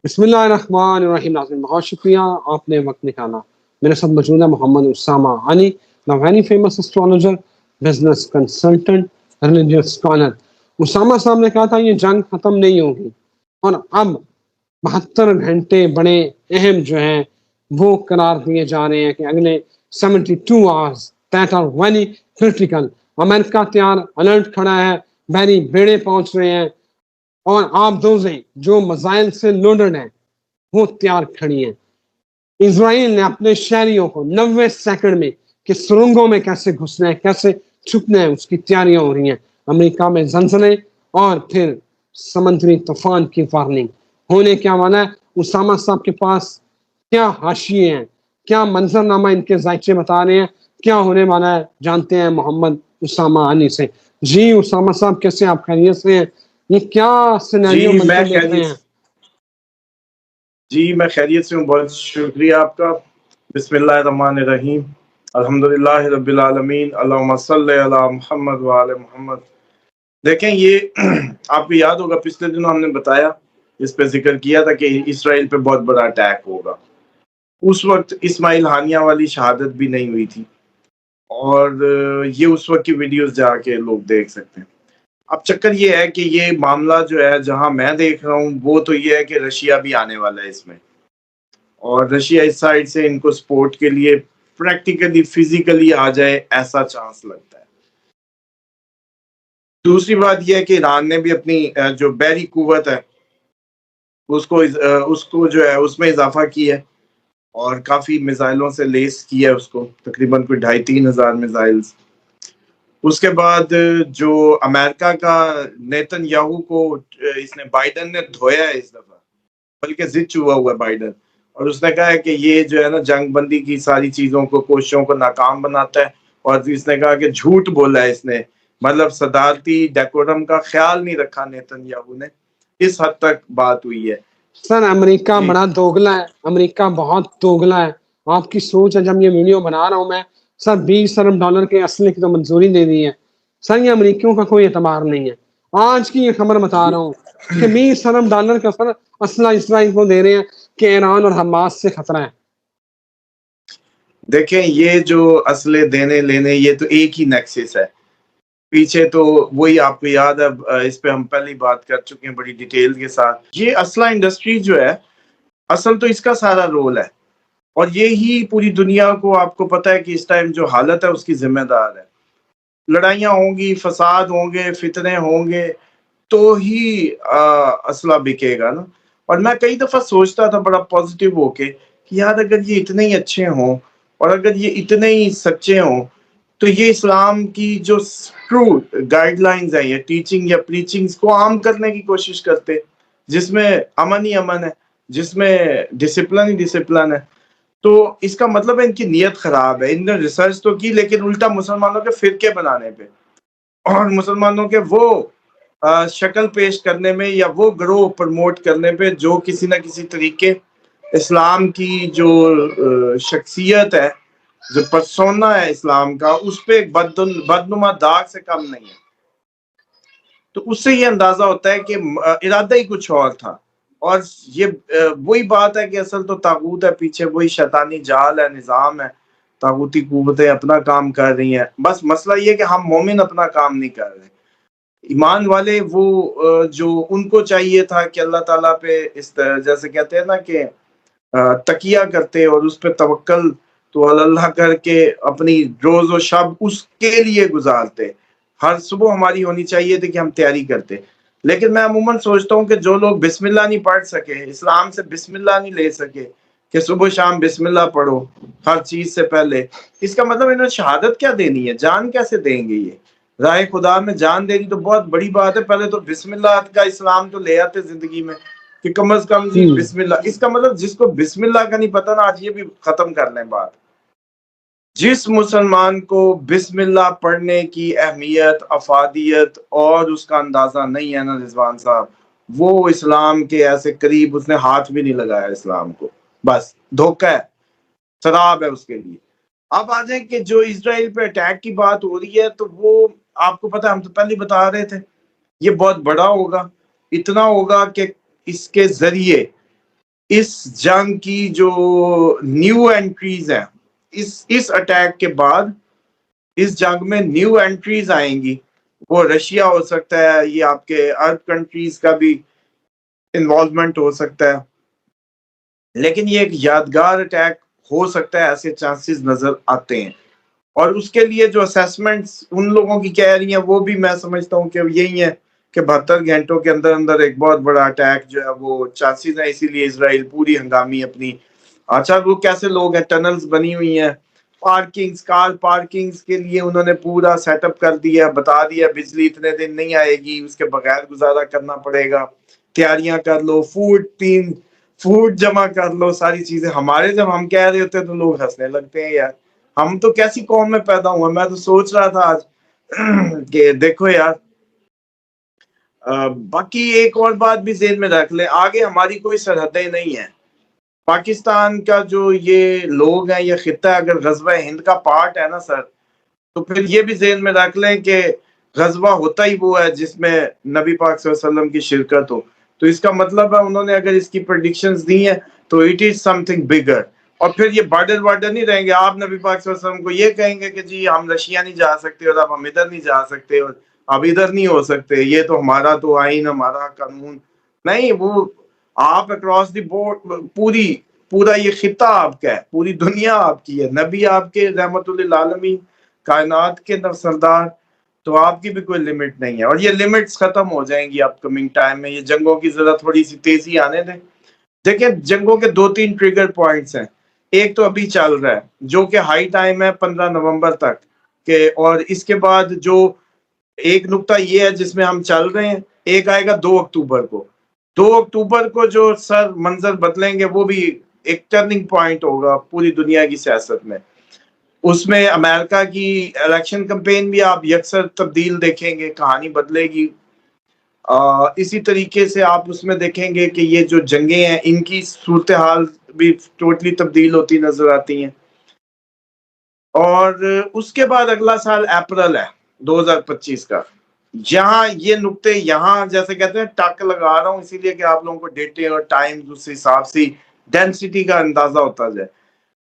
بسم اللہ الرحمن الرحیم. ناظرین بہت شکریہ آپ نے وقت نکالا. میرے ساتھ موجود ہے Muhammad Usama Ali, very famous astrologer, business consultant, religious scholar. Usama صاحب نے کہا تھا یہ جنگ ختم نہیں ہوگی, اور اب 72 گھنٹے بڑے اہم جو ہیں وہ قرار دیے جا رہے ہیں کہ اگلے 72 hours that are very critical. امریکہ تیار الرٹ کھڑا ہے, بحری بیڑے پہنچ رہے ہیں, اور آپ دوزیں جو مزائل سے لوڈڈ ہیں وہ تیار کھڑی ہیں. اسرائیل نے اپنے شہریوں کو 90 سیکنڈ میں کہ سرنگوں میں کیسے گھسنا ہے, کیسے چھپنا ہے, اس کی تیاریاں ہو رہی ہیں. امریکہ میں زلزلے اور پھر سمندری طوفان کی وارننگ ہونے کیا والا ہے. اسامہ صاحب کے پاس کیا حاشیے ہیں, کیا منظر نامہ ان کے ذائچے بتا رہے ہیں, کیا ہونے والا ہے, جانتے ہیں محمد اسامہ علی سے. جی اسامہ صاحب کیسے, آپ خیریت سے ہیں؟ یہ کیا سینیریو منظر دیکھ رہے ہیں؟ میں خیریت سے ہوں, بہت شکریہ آپ کا. بسم اللہ الرحمن الرحیم, الحمدللہ رب العالمین, اللہم صلی علی محمد وعلی محمد. دیکھیں یہ آپ کو یاد ہوگا پچھلے دنوں ہم نے بتایا, اس پہ ذکر کیا تھا کہ اسرائیل پہ بہت بڑا اٹیک ہوگا. اس وقت اسماعیل ہانیہ والی شہادت بھی نہیں ہوئی تھی, اور یہ اس وقت کی ویڈیوز جا کے لوگ دیکھ سکتے ہیں. اب چکر یہ ہے کہ یہ معاملہ جو ہے جہاں میں دیکھ رہا ہوں وہ تو یہ ہے کہ رشیا بھی آنے والا ہے اس میں, اور رشیا اس سائڈ سے ان کو سپورٹ کے لیے پریکٹیکلی فزیکلی آ جائے ایسا چانس لگتا ہے. دوسری بات یہ ہے کہ ایران نے بھی اپنی جو بحری قوت ہے اس کو جو ہے اس میں اضافہ کیا ہے, اور کافی میزائلوں سے لیس کیا ہے اس کو, تقریباً کوئی 2500 میزائلز. اس کے بعد جو امریکہ کا نیتن یاہو کو اس نے بائیڈن نے دھویا ہے اس دفعہ, بلکہ ضد چوا ہوا ہے بائیڈن, اور اس نے کہا ہے کہ یہ جو ہے نا جنگ بندی کی ساری چیزوں کو, کوششوں کو ناکام بناتا ہے. اور اس نے کہا کہ جھوٹ بولا ہے اس نے, مطلب صدارتی ڈیکورم کا خیال نہیں رکھا نیتن یاہو نے. اس حد تک بات ہوئی ہے. سر امریکہ بڑا دوگلا ہے, امریکہ بہت دوگلا ہے. آپ کی سوچ ہے, جب یہ ویڈیو بنا رہا ہوں میں سر, $20 ارب کے اسلحے کی تو منظوری دے دی ہے سر. یہ امریکیوں کا کوئی اعتبار نہیں ہے. آج کی یہ خبر بتا رہا ہوں کہ $20 ارب کا سر اسلحہ اسرائیل کو دے رہے ہیں کہ ایران اور حماس سے خطرہ ہے. دیکھیں یہ جو اسلحے دینے لینے یہ تو ایک ہی نیکسس ہے, پیچھے تو وہی آپ کو یاد ہے, اس پہ ہم پہلے بات کر چکے ہیں بڑی ڈیٹیل کے ساتھ. یہ اسلحہ انڈسٹری جو ہے اصل تو اس کا سارا رول ہے, اور یہی پوری دنیا کو آپ کو پتہ ہے کہ اس ٹائم جو حالت ہے اس کی ذمہ دار ہے. لڑائیاں ہوں گی, فساد ہوں گے, فتنے ہوں گے, تو ہی اسلحہ بکے گا نا. اور میں کئی دفعہ سوچتا تھا بڑا پازیٹیو ہو کے کہ یار اگر یہ اتنے ہی اچھے ہوں اور اگر یہ اتنے ہی سچے ہوں تو یہ اسلام کی جو ٹرو گائیڈ لائنز ہیں, یہ ٹیچنگ یا پریچنگز کو عام کرنے کی کوشش کرتے, جس میں امن ہی امن ہے, جس میں ڈسپلن ہی ڈسپلن ہے. تو اس کا مطلب ہے ان کی نیت خراب ہے. ان نے ریسرچ تو کی لیکن الٹا مسلمانوں کے فرقے بنانے پہ اور مسلمانوں کے وہ شکل پیش کرنے میں یا وہ گروہ پروموٹ کرنے پہ جو کسی نہ کسی طریقے اسلام کی جو شخصیت ہے, جو پرسونا ہے اسلام کا, اس پہ ایک بدنما داغ سے کم نہیں ہے. تو اس سے یہ اندازہ ہوتا ہے کہ ارادہ ہی کچھ اور تھا. اور یہ وہی بات ہے کہ اصل تو طاغوت ہے پیچھے, وہی شیطانی جال ہے, نظام ہے, طاغوتی قوتیں اپنا کام کر رہی ہیں. بس مسئلہ یہ کہ ہم مومن اپنا کام نہیں کر رہے. ایمان والے وہ جو ان کو چاہیے تھا کہ اللہ تعالیٰ پہ اس جیسے کہتے ہیں نا کہ تکیہ کرتے اور اس پہ توکل تو اللہ کر کے اپنی روز و شب اس کے لیے گزارتے. ہر صبح ہماری ہونی چاہیے تھی کہ ہم تیاری کرتے. لیکن میں عموماً سوچتا ہوں کہ جو لوگ بسم اللہ نہیں پڑھ سکے, اسلام سے بسم اللہ نہیں لے سکے کہ صبح شام بسم اللہ پڑھو ہر چیز سے پہلے, اس کا مطلب انہیں شہادت کیا دینی ہے, جان کیسے دیں گے؟ یہ راہ خدا میں جان دینی تو بہت بڑی بات ہے. پہلے تو بسم اللہ کا اسلام تو لے آتے زندگی میں کہ کم از کم جی بسم اللہ. اس کا مطلب جس کو بسم اللہ کا نہیں پتا نا, آج یہ بھی ختم کر لیں بات. جس مسلمان کو بسم اللہ پڑھنے کی اہمیت, افادیت اور اس کا اندازہ نہیں ہے نا رضوان صاحب, وہ اسلام کے ایسے قریب اس نے ہاتھ بھی نہیں لگایا اسلام کو. بس دھوکہ ہے, شراب ہے اس کے لیے. اب آ جائیں کہ جو اسرائیل پہ اٹیک کی بات ہو رہی ہے تو وہ آپ کو پتہ, ہم تو پہلے بتا رہے تھے یہ بہت بڑا ہوگا, اتنا ہوگا کہ اس کے ذریعے اس جنگ کی جو نیو انٹریز ہیں، اس اٹیک کے بعد اس جنگ میں نیو انٹریز آئیں گی. وہ رشیا ہو سکتا ہے، یہ آپ کے عرب کنٹریز کا بھی انوالومنٹ ہو سکتا ہے، لیکن یہ ایک یادگار اٹیک ہو سکتا ہے، ایسے چانسز نظر آتے ہیں. اور اس کے لیے جو اسیسمنٹس ان لوگوں کی کہہ رہی ہیں وہ بھی میں سمجھتا ہوں کہ یہی ہے کہ 72 گھنٹوں کے اندر اندر ایک بہت بڑا اٹیک جو ہے وہ چانسز ہیں. اسی لیے اسرائیل پوری ہنگامی اپنی، اچھا وہ کیسے لوگ ہیں، ٹنلز بنی ہوئی ہیں، پارکنگز، کار پارکنگز کے لیے انہوں نے پورا سیٹ اپ کر دیا، بتا دیا بجلی اتنے دن نہیں آئے گی، اس کے بغیر گزارا کرنا پڑے گا، تیاریاں کر لو، فوڈ جمع کر لو، ساری چیزیں. ہمارے جب ہم کہہ رہے ہوتے تو لوگ ہنسنے لگتے ہیں، یار ہم تو کیسی قوم میں پیدا ہوا. میں تو سوچ رہا تھا آج کہ دیکھو یار، باقی ایک اور بات بھی ذہن میں رکھ لیں، آگے ہماری کوئی سرحدیں نہیں ہیں. پاکستان کا جو یہ لوگ ہیں، یہ خطہ اگر غزوہ ہند کا پارٹ ہے نا سر، تو پھر یہ بھی ذہن میں رکھ لیں کہ غزوہ ہوتا ہی وہ ہے جس میں نبی پاک صلی اللہ علیہ وسلم کی شرکت ہو. تو اس کا مطلب ہے انہوں نے اگر اس کی پریڈکشنز دی ہیں تو اٹ از سم تھنگ بگر. اور پھر یہ بارڈر نہیں رہیں گے. آپ نبی پاک صلی اللہ علیہ وسلم کو یہ کہیں گے کہ جی ہم رشیا نہیں جا سکتے اور اب ہم ادھر نہیں جا سکتے اور اب ادھر نہیں ہو سکتے، یہ تو ہمارا تو آئین، ہمارا قانون نہیں. وہ آپ اکراس دی بورڈ پورا یہ خطہ آپ کا ہے، پوری دنیا آپ کی ہے، نبی آپ کے رحمت للعالمین، کائنات کے سردار، تو آپ کی بھی کوئی لمٹ نہیں ہے. اور یہ لمٹس ختم ہو جائیں گی اپ کمنگ ٹائم میں. یہ جنگوں کی ذرا تھوڑی سی تیزی آنے دیں. دیکھیں جنگوں کے 2-3 ٹریگر پوائنٹس ہیں. ایک تو ابھی چل رہا ہے جو کہ ہائی ٹائم ہے 15 نومبر تک کہ، اور اس کے بعد جو ایک نقطہ یہ ہے جس میں ہم چل رہے ہیں، ایک آئے گا 2 اکتوبر کو. 2 اکتوبر کو جو سر منظر بدلیں گے وہ بھی ایک ٹرننگ پوائنٹ ہوگا پوری دنیا کی سیاست میں. اس میں امریکہ کی الیکشن کمپین بھی آپ یکسر تبدیل دیکھیں گے، کہانی بدلے گی. اسی طریقے سے آپ اس میں دیکھیں گے کہ یہ جو جنگیں ہیں ان کی صورتحال بھی ٹوٹلی تبدیل ہوتی نظر آتی ہیں. اور اس کے بعد اگلا سال اپریل ہے 2025 کا. یہاں یہ نقطے یہاں جیسے کہتے ہیں ٹک لگا رہا ہوں اسی لیے کہ آپ لوگوں کو ڈیٹے اور ٹائم اس حساب سے ڈینسٹی کا اندازہ ہوتا جائے.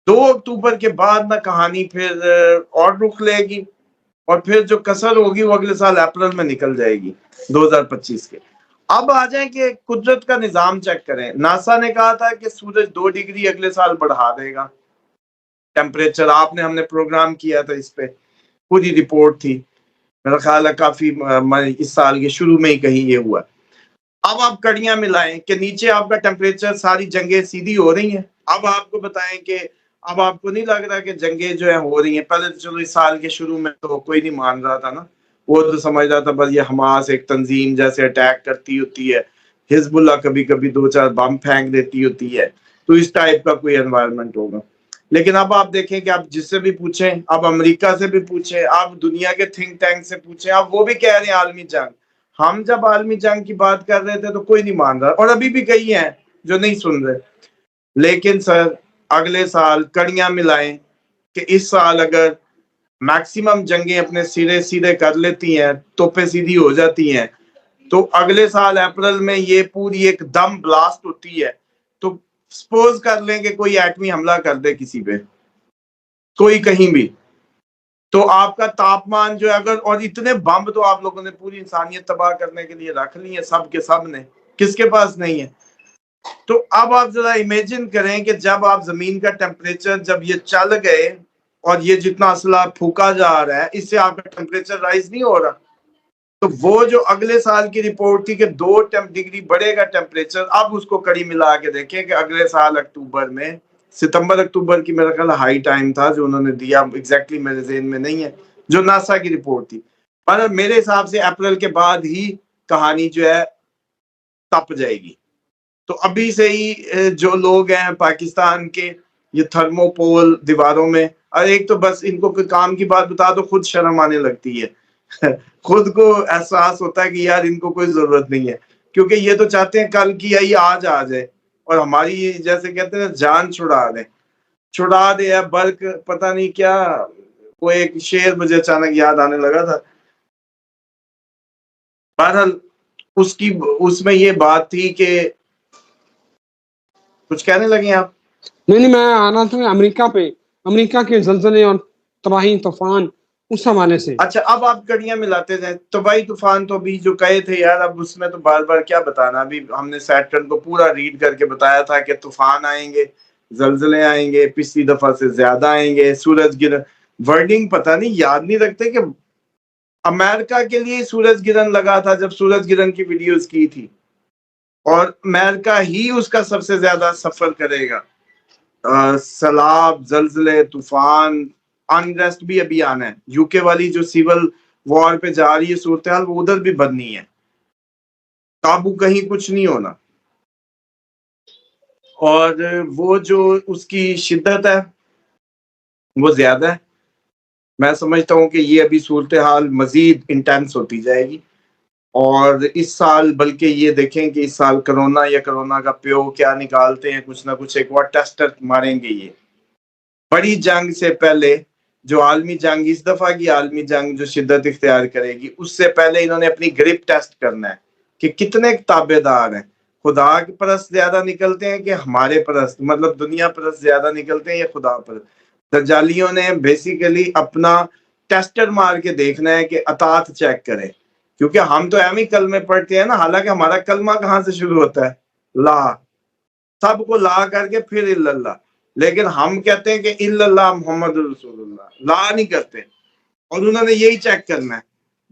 2 اکتوبر کے بعد نہ کہانی پھر اور رخ لے گی، اور پھر جو کسر ہوگی وہ اگلے سال اپریل میں نکل جائے گی 2025 کے. اب آ جائیں کہ قدرت کا نظام چیک کریں. ناسا نے کہا تھا کہ سورج 2 ڈگری اگلے سال بڑھا دے گا ٹیمپریچر. ہم نے پروگرام کیا تھا، اس پہ پوری رپورٹ تھی، میرا خیال ہے کافی اس سال کے شروع میں ہی کہیں یہ ہوا. اب آپ کڑیاں ملائیں کہ نیچے آپ کا ٹیمپریچر، ساری جنگیں سیدھی ہو رہی ہیں. اب آپ کو بتائیں کہ اب آپ کو نہیں لگ رہا کہ جنگیں جو ہیں ہو رہی ہیں؟ پہلے تو چلو اس سال کے شروع میں تو کوئی نہیں مان رہا تھا نا، وہ تو سمجھ رہا تھا بس یہ حماس ایک تنظیم جیسے اٹیک کرتی ہوتی ہے، حزب اللہ کبھی کبھی 2-4 بم پھینک دیتی ہوتی ہے، تو اس ٹائپ کا کوئی انوائرمنٹ ہوگا. لیکن اب آپ دیکھیں کہ آپ جس سے بھی پوچھیں، اب امریکہ سے بھی پوچھیں، آپ دنیا کے تھنک ٹینک سے پوچھیں، اب وہ بھی کہہ رہے ہیں عالمی جنگ. ہم جب عالمی جنگ کی بات کر رہے تھے تو کوئی نہیں مان رہا، اور ابھی بھی کئی ہیں جو نہیں سن رہے. لیکن سر اگلے سال کڑیاں ملائیں کہ اس سال اگر میکسیمم جنگیں اپنے سرے سیدھے کر لیتی ہیں، توپیں سیدھی ہو جاتی ہیں، تو اگلے سال اپریل میں یہ پوری ایک دم بلاسٹ ہوتی ہے. تو سپوز کر لیں کہ کوئی ایٹمی حملہ کر دے کسی پہ، کوئی کہیں بھی، تو آپ کا تاپمان جو ہے اگر، اور اتنے بم تو آپ لوگوں نے پوری انسانیت تباہ کرنے کے لیے رکھ لی ہیں سب کے سب نے، کس کے پاس نہیں ہے؟ تو اب آپ ذرا امیجن کریں کہ جب آپ زمین کا ٹیمپریچر جب یہ چل گئے اور یہ جتنا اسلحہ پھونکا جا رہا ہے اس سے آپ کا ٹیمپریچر رائز نہیں ہو رہا، تو وہ جو اگلے سال کی رپورٹ تھی کہ 2 ڈگری بڑھے گا ٹیمپریچر، اب اس کو کڑی ملا کے دیکھیں کہ اگلے سال اکتوبر میں، ستمبر اکتوبر کی میرا خیال ہائی ٹائم تھا جو انہوں نے دیا، ایگزیکٹلی میرے ذہن میں نہیں ہے، جو ناسا کی رپورٹ تھی. پر میرے حساب سے اپریل کے بعد ہی کہانی جو ہے تپ جائے گی. تو ابھی سے ہی جو لوگ ہیں پاکستان کے، یہ تھرمو پول دیواروں میں، اور ایک تو بس ان کو کوئی کام کی بات بتا دو خود شرم آنے لگتی ہے خود کو احساس ہوتا ہے کہ یار ان کو کوئی ضرورت نہیں ہے، کیونکہ یہ تو چاہتے ہیں کل کی آئی آج آ جائے اور ہماری جیسے کہتے ہیں جان چھڑا دے یا بلک پتہ نہیں کیا، وہ ایک شعر مجھے اچانک یاد آنے لگا تھا. بہرحال اس میں یہ بات تھی کہ کچھ کہنے لگے آپ؟ نہیں میں آ رہا تھا امریکہ پہ، امریکہ کے زلزلے اور تباہی طوفان اس حوالے سے. اچھا اب آپ کڑیاں ملاتے جائیں. تباہی طوفان تو ابھی جو کہے تھے یار، اب اس میں تو بار بار کیا بتانا. ابھی ہم نے سیٹرن کو پورا ریڈ کر کے بتایا تھا کہ طوفان آئیں گے، زلزلے آئیں گے، پچھلی دفعہ سے زیادہ آئیں گے، سورج گرہن. ورڈنگ پتہ نہیں یاد نہیں رکھتے کہ امریکہ کے لیے سورج گرہن لگا تھا جب سورج گرہن کی ویڈیوز کی تھی، اور امریکہ ہی اس کا سب سے زیادہ سفر کرے گا. سیلاب، زلزلے، طوفان، انریسٹ بھی ابھی آنا ہے. یو کے والی جو سیول وار پہ جا رہی ہے صورتحال، وہ ادھر بھی بدنی ہے. قابو کہیں کچھ نہیں ہونا. اور وہ جو اس کی شدت ہے وہ زیادہ ہے. میں سمجھتا ہوں کہ یہ ابھی صورتحال مزید انٹینس ہوتی جائے گی. اور اس سال بلکہ یہ دیکھیں کہ اس سال کرونا یا کرونا کا پیو کیا نکالتے ہیں، کچھ نہ کچھ ایک اور ٹیسٹر ماریں گے. یہ بڑی جنگ سے پہلے جو عالمی جنگ، اس دفعہ کی عالمی جنگ جو شدت اختیار کرے گی، اس سے پہلے انہوں نے اپنی گرپ ٹیسٹ کرنا ہے کہ کتنے تابع دار ہیں. خدا کے پرست زیادہ نکلتے ہیں کہ ہمارے پرست، مطلب دنیا پرست زیادہ نکلتے ہیں یا خدا پرست. دجالیوں نے بیسیکلی اپنا ٹیسٹر مار کے دیکھنا ہے کہ اطاعت چیک کریں. کیونکہ ہم تو اہم ہی کلمے پڑھتے ہیں نا، حالانکہ ہمارا کلمہ کہاں سے شروع ہوتا ہے؟ لا. سب کو لا کر کے پھر الا اللہ. لیکن ہم کہتے ہیں کہ الا اللہ محمد رسول اللہ، لا نہیں کرتے. اور انہوں نے یہی چیک کرنا ہے.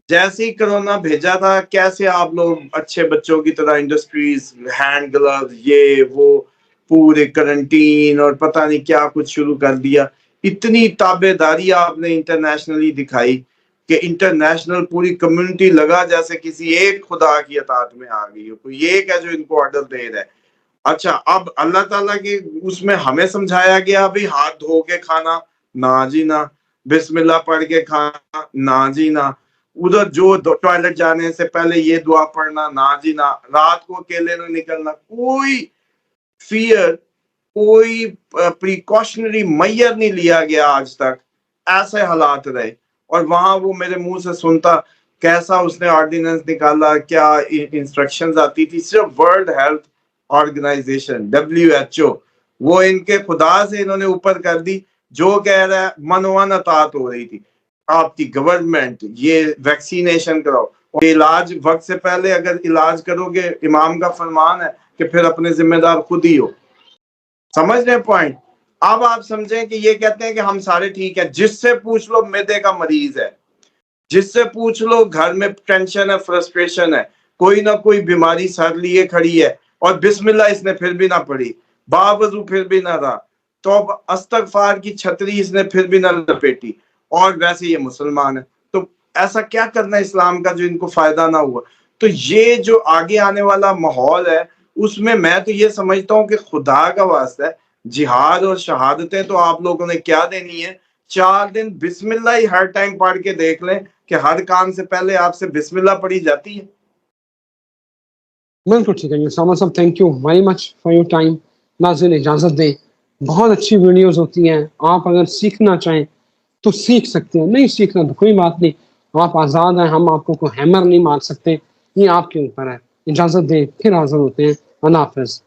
جیسے ہی کرونا بھیجا تھا، کیسے آپ لوگ اچھے بچوں کی طرح انڈسٹریز، ہینڈ گلوز، یہ وہ پورے کرنٹین اور پتہ نہیں کیا کچھ شروع کر دیا. اتنی تابع داری آپ نے انٹرنیشنلی دکھائی کہ انٹرنیشنل پوری کمیونٹی لگا جیسے کسی ایک خدا کی اطاعت میں آ گئی ہو. کوئی ایک ہے جو ان کو آرڈر دے رہا ہے. اچھا اب اللہ تعالیٰ کے اس میں ہمیں سمجھایا گیا بھی ہاتھ دھو کے کھانا، نہ جی نہ. بسم اللہ پڑھ کے کھانا، نہ جی نہ. ادھر جو ٹوائلٹ جانے سے پہلے یہ دعا پڑھنا، نہ جی نہ. رات کو اکیلے نہیں نکلنا. کوئی فیئر، کوئی پریکاشنری میئر نہیں لیا گیا آج تک. ایسے حالات رہے. اور وہاں وہ میرے منہ سے سنتا کیسا اس نے آرڈیننس نکالا، کیا انسٹرکشنز آتی تھی. صرف ورلڈ ہیلتھ آرگنائزیشن WHO، وہ ان کے خدا سے انہوں نے اوپر کر دی. جو کہہ رہا ہے منوان اطاعت ہو رہی تھی. آپ کی گورنمنٹ یہ ویکسینیشن کراؤ، اور علاج وقت سے پہلے اگر علاج کرو گے، امام کا فرمان ہے کہ پھر اپنے ذمہ دار خود ہی ہو. سمجھ رہے پوائنٹ؟ اب آپ سمجھیں کہ یہ کہتے ہیں کہ ہم سارے ٹھیک ہے. جس سے پوچھ لو معدے کا مریض ہے، جس سے پوچھ لو گھر میں ٹینشن ہے، فرسٹریشن ہے، کوئی نہ کوئی بیماری سر لیے کھڑی ہے، اور بسم اللہ اس نے پھر بھی نہ پڑھی، باوضو پھر بھی نہ رہا، تو اب استغفار کی چھتری اس نے پھر بھی نہ لپیٹی، اور ویسے یہ مسلمان ہے. تو ایسا کیا کرنا ہے اسلام کا جو ان کو فائدہ نہ ہوا؟ تو یہ جو آگے آنے والا ماحول ہے، اس میں تو یہ سمجھتا ہوں کہ خدا کا واسطہ ہے، جہاد اور شہادتیں تو آپ لوگوں نے کیا دینی ہے. 4 دن بسم اللہ ہی ہر ٹائم پڑھ کے دیکھ لیں کہ ہر کام سے پہلے آپ سے بسم اللہ پڑھی جاتی ہے. بالکل ٹھیک ہے جی ساما صاحب، thank you very much for your time. ناظرین اجازت دیں، بہت اچھی ویڈیوز ہوتی ہیں. آپ اگر سیکھنا چاہیں تو سیکھ سکتے ہیں، نہیں سیکھنا تو کوئی بات نہیں، آپ آزاد ہیں. ہم آپ کو کوئی ہیمر نہیں مار سکتے، یہ آپ کے اوپر ہے. اجازت دیں، پھر حاضر ہوتے ہیں. اللہ حافظ.